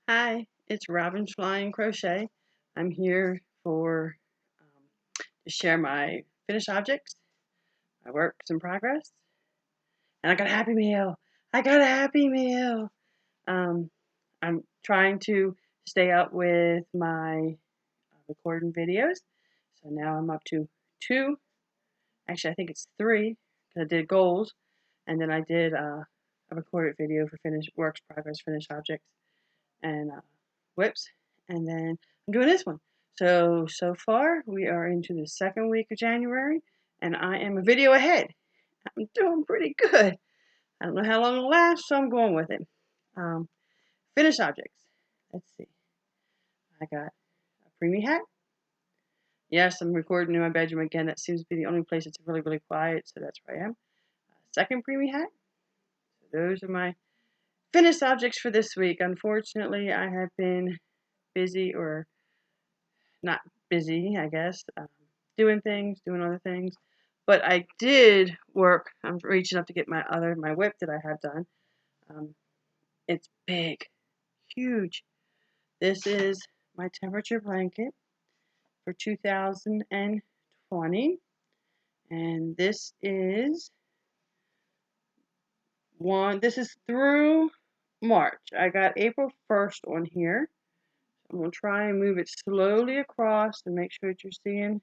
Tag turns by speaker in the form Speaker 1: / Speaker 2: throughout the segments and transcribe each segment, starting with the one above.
Speaker 1: Hi, it's Robinflying crochet. I'm here for to share my finished objects, my works in progress, and I got a Happy Meal. I got a Happy Meal. Um, I'm trying to stay up with my recording videos, so now I'm up to two. Actually, I think it's three because I did goals, and then I did a recorded video for finished works progress, finished objects, and WIPs, and then I'm doing this one. So far, we are into the second week of January, and I am a video ahead. I'm doing pretty good. I don't know how long it'll last, so I'm going with it. Um, Finished objects. Let's see. I got a preemie hat. Yes, I'm recording in my bedroom again. That seems to be the only place that's really, really quiet, so that's where I am. Second preemie hat. So those are my finished objects for this week. Unfortunately, I have been busy or not busy, I guess, doing things, doing other things. But I did work. I'm reaching up to get my WIP that I have done. Um, it's big, huge. This is my temperature blanket for 2020, and this is one. This is through March. I got April 1st on here. I'm gonna try and move it slowly across and make sure that you're seeing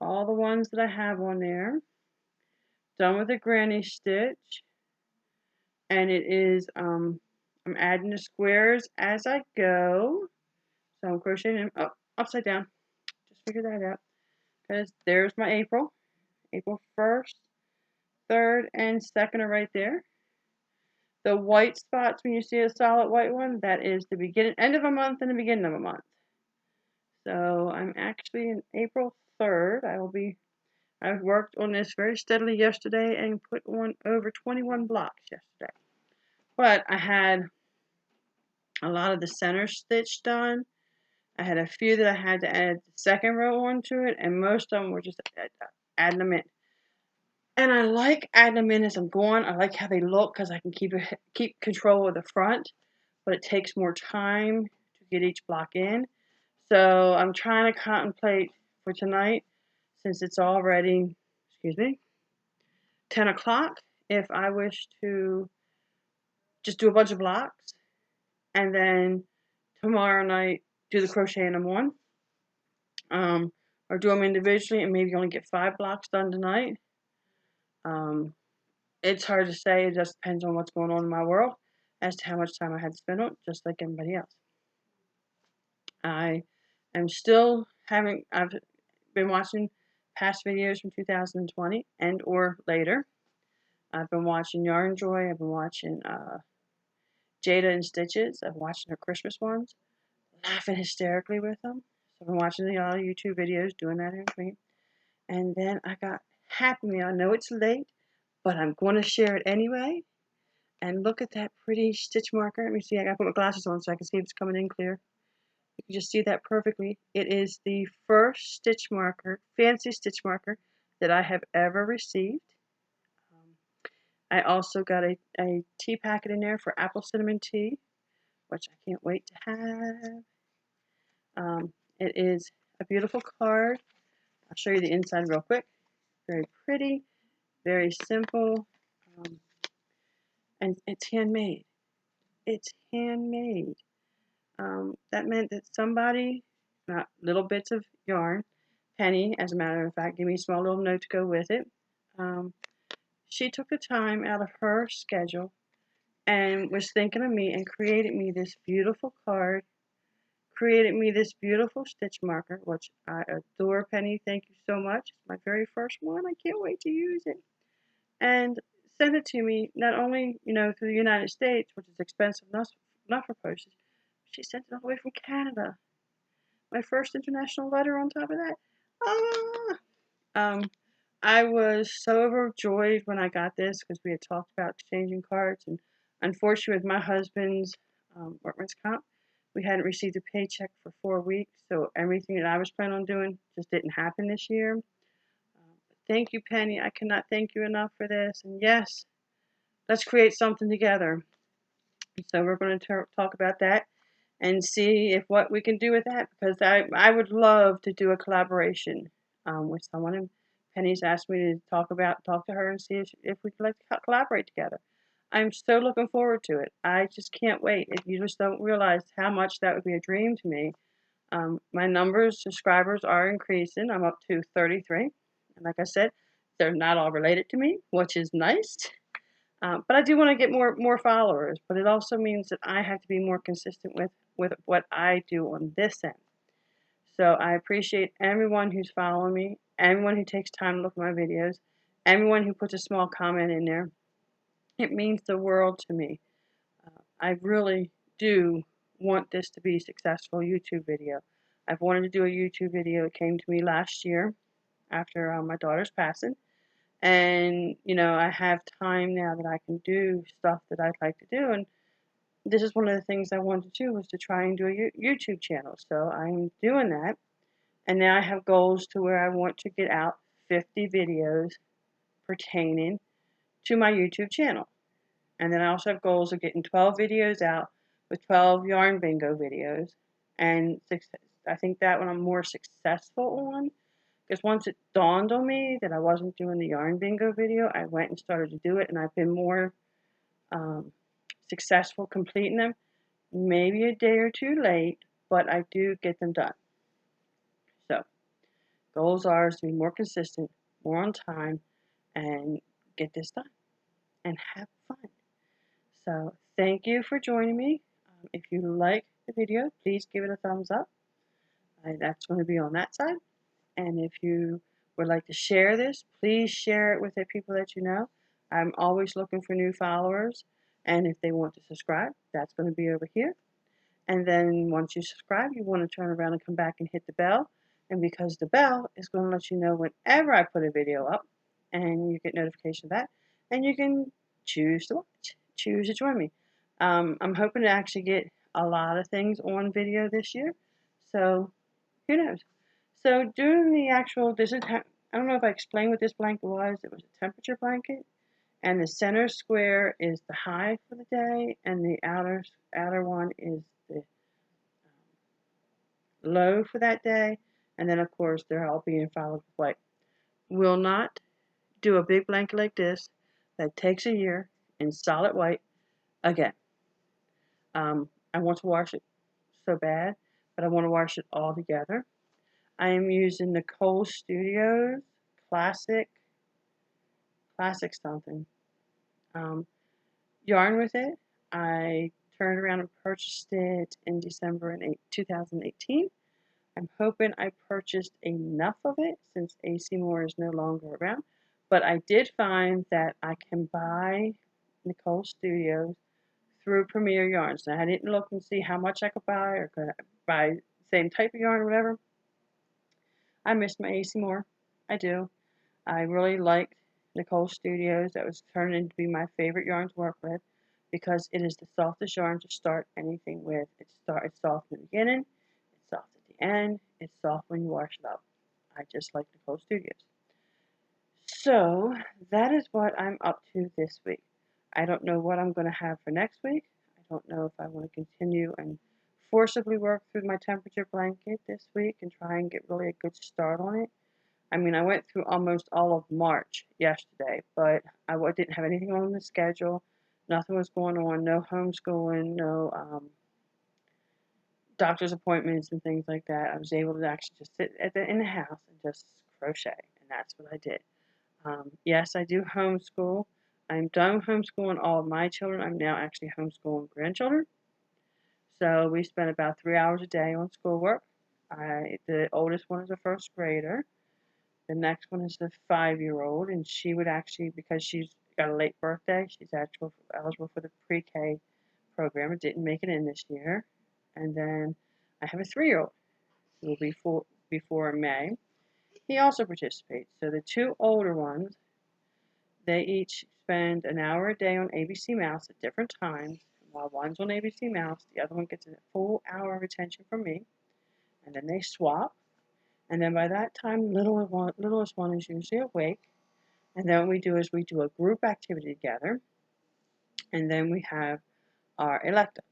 Speaker 1: all the ones that I have on there. Done with the granny stitch, and it is I'm adding the squares as I go. So I'm crocheting them upside down. Just figure that out, because there's my April 1st, 3rd, and 2nd are right there. The white spots, when you see a solid white one, that is the end of a month and the beginning of a month. So I'm actually in April 3rd. I worked on this very steadily yesterday and put on over 21 blocks yesterday. But I had a lot of the center stitch done. I had a few that I had to add the second row onto it, and most of them were just adding them in. And I like adding them in as I'm going. I like how they look because I can keep control of the front, but it takes more time to get each block in. So I'm trying to contemplate for tonight, since it's already, 10 o'clock, if I wish to just do a bunch of blocks and then tomorrow night do the crochet in them one, or do them individually and maybe only get 5 blocks done tonight. It's hard to say. It just depends on what's going on in my world as to how much time I had to spend on it, just like everybody else. I am still I've been watching past videos from 2020 and or later. I've been watching Yarn Joy. I've been watching Jada and Stitches. I've watched her Christmas ones, laughing hysterically with them. So I've been watching a lot of YouTube videos, doing that in between. And then I got Happy Meal. I know it's late, but I'm going to share it anyway. And look at that pretty stitch marker. Let me see. I got to put my glasses on so I can see if it's coming in clear. You can just see that perfectly. It is the first stitch marker, fancy stitch marker, that I have ever received. I also got a tea packet in there for apple cinnamon tea, which I can't wait to have. It is a beautiful card. I'll show you the inside real quick. Very pretty, very simple, and it's handmade. It's handmade. That meant that somebody, not little bits of yarn, Penny, as a matter of fact, gave me a small little note to go with it. She took the time out of her schedule and was thinking of me and created me this beautiful card, created me this beautiful stitch marker, which I adore, Penny. Thank you so much. It's my very first one. I can't wait to use it. And sent it to me, not only, through the United States, which is expensive enough for postage. She sent it all the way from Canada. My first international letter on top of that. I was so overjoyed when I got this because we had talked about exchanging cards, and unfortunately, with my husband's workman's comp, we hadn't received a paycheck for 4 weeks, so everything that I was planning on doing just didn't happen this year. Thank you, Penny. I cannot thank you enough for this. And yes, let's create something together. So we're going to talk about that. and see if what we can do with that, because I would love to do a collaboration with someone. And Penny's asked me to talk to her and see if we'd like to collaborate together. I'm so looking forward to it. I just can't wait. You just don't realize how much that would be a dream to me. My subscribers are increasing. I'm up to 33. And like I said, they're not all related to me, which is nice. But I do want to get more followers. But it also means that I have to be more consistent with what I do on this end. So I appreciate everyone who's following me, everyone who takes time to look at my videos, everyone who puts a small comment in there. It means the world to me. I really do want this to be a successful YouTube video. I've wanted to do a YouTube video. It came to me last year after my daughter's passing. And, you know, I have time now that I can do stuff that I'd like to do. And this is one of the things I wanted to do, was to try and do a YouTube channel. So I'm doing that. And now I have goals to where I want to get out 50 videos pertaining to my YouTube channel. And then I also have goals of getting 12 videos out with 12 yarn bingo videos. And I think that one I'm more successful on, because once it dawned on me that I wasn't doing the yarn bingo video, I went and started to do it, and I've been more successful completing them. Maybe a day or two late, but I do get them done. So goals are to be more consistent, more on time, and get this done and have fun. So thank you for joining me. If you like the video, please give it a thumbs up. That's going to be on that side. And if you would like to share this, please share it with the people that you know. I'm always looking for new followers. And if they want to subscribe, that's going to be over here. And then once you subscribe, you want to turn around and come back and hit the bell. And because the bell is going to let you know whenever I put a video up, and you get notification of that, and you can choose to watch, choose to join me. I'm hoping to actually get a lot of things on video this year, so who knows. So during the actual, I don't know if I explained what this blanket was. It was a temperature blanket, and the center square is the high for the day, and the outer one is the low for that day. And then of course they're all being followed with white. Will not do a big blanket like this that takes a year in solid white again. I want to wash it so bad, but I want to wash it all together. I am using the Cole Studios classic something yarn with it. I turned around and purchased it in December 2018. I'm hoping I purchased enough of it since AC Moore is no longer around. But I did find that I can buy Nicole Studios through Premier Yarns. Now, I didn't look and see how much I could buy, or could I buy the same type of yarn or whatever. I miss my AC Moore. I do. I really liked Nicole Studios. That was turning into be my favorite yarn to work with, because it is the softest yarn to start anything with. It's soft in the beginning, it's soft at the end, it's soft when you wash it up. I just like Nicole Studios. So that is what I'm up to this week. I don't know what I'm going to have for next week. I don't know if I want to continue and forcibly work through my temperature blanket this week and try and get really a good start on it. I mean, I went through almost all of March yesterday, but I didn't have anything on the schedule. Nothing was going on. No homeschooling, no doctor's appointments and things like that. I was able to actually just sit in the house and just crochet, and that's what I did. Yes, I do homeschool. I'm done homeschooling all of my children. I'm now actually homeschooling grandchildren. So we spend about 3 hours a day on schoolwork. The oldest one is a first grader. The next one is the 5-year-old, and she would actually, because she's got a late birthday, she's actually eligible for the pre-K program. It didn't make it in this year. And then I have a 3-year-old who will be before May. He also participates. So the two older ones, they each spend an hour a day on ABC Mouse at different times. While one's on ABC Mouse, the other one gets a full hour of attention from me. And then they swap. And then by that time, littlest one is usually awake. And then what we do is we do a group activity together. And then we have our electives.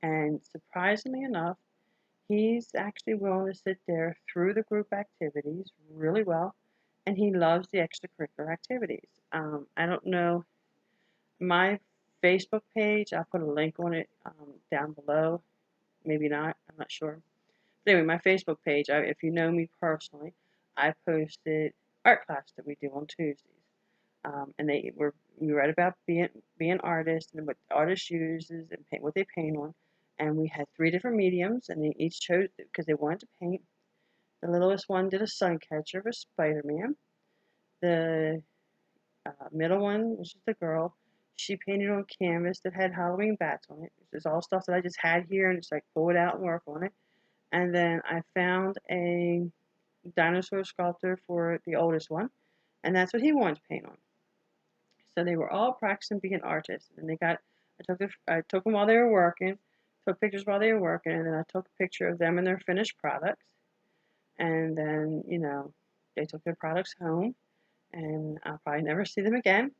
Speaker 1: And surprisingly enough, he's actually willing to sit there through the group activities really well, and he loves the extracurricular activities. I don't know, my Facebook page, I'll put a link on it down below. Maybe not, I'm not sure. But anyway, my Facebook page, if you know me personally, I posted art class that we do on Tuesdays. And we read about being artists and what artists uses and paint, what they paint on. And we had 3 different mediums, and they each chose because they wanted to paint. The littlest one did a sun catcher of a Spider-Man. The middle one, which is the girl, she painted on canvas that had Halloween bats on it. This is all stuff that I just had here, and just like pull it out and work on it. And then I found a dinosaur sculptor for the oldest one, and that's what he wanted to paint on. So they were all practicing being artists, and I took them while they were working, took pictures while they were working, and then I took a picture of them and their finished products. And then, they took their products home, and I'll probably never see them again.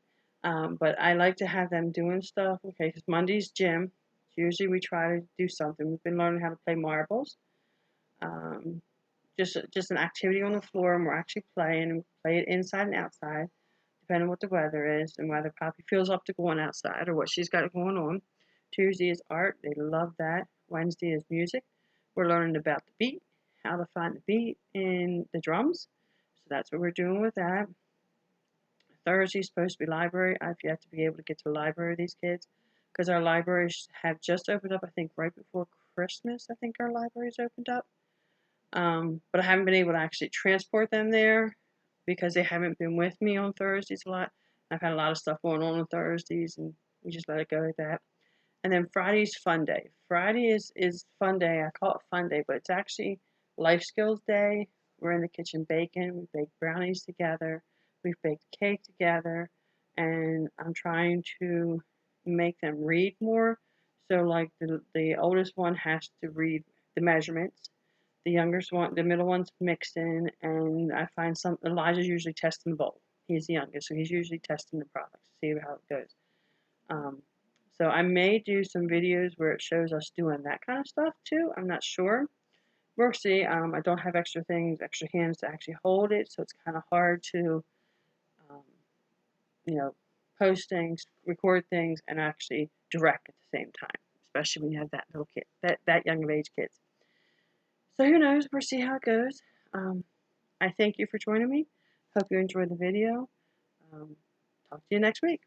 Speaker 1: But I like to have them doing stuff. Okay, because Monday's gym. Usually we try to do something. We've been learning how to play marbles. Um, just an activity on the floor, and we're actually playing. And play it inside and outside, depending on what the weather is and whether Poppy feels up to going outside or what she's got going on. Tuesday is art. They love that. Wednesday is music. We're learning about the beat, how to find the beat in the drums. So that's what we're doing with that. Thursday is supposed to be library. I've yet to be able to get to the library with these kids because our libraries have just opened up, I think, right before Christmas. I think our libraries opened up. But I haven't been able to actually transport them there because they haven't been with me on Thursdays a lot. I've had a lot of stuff going on Thursdays, and we just let it go like that. And then Friday's fun day. Friday is fun day. I call it fun day, but it's actually life skills day. We're in the kitchen baking. We bake brownies together. We've baked cake together, and I'm trying to make them read more. So like the oldest one has to read the measurements. The youngest one, the middle one's mixed in, and I find Elijah's usually testing the bowl. He's the youngest, so he's usually testing the products to see how it goes. So I may do some videos where it shows us doing that kind of stuff too. I'm not sure. We'll see. I don't have extra hands to actually hold it, so it's kind of hard to, um, post things, record things, and actually direct at the same time, especially when you have that little kid, that young of age kids. So who knows? We'll see how it goes. I thank you for joining me. Hope you enjoyed the video. Talk to you next week.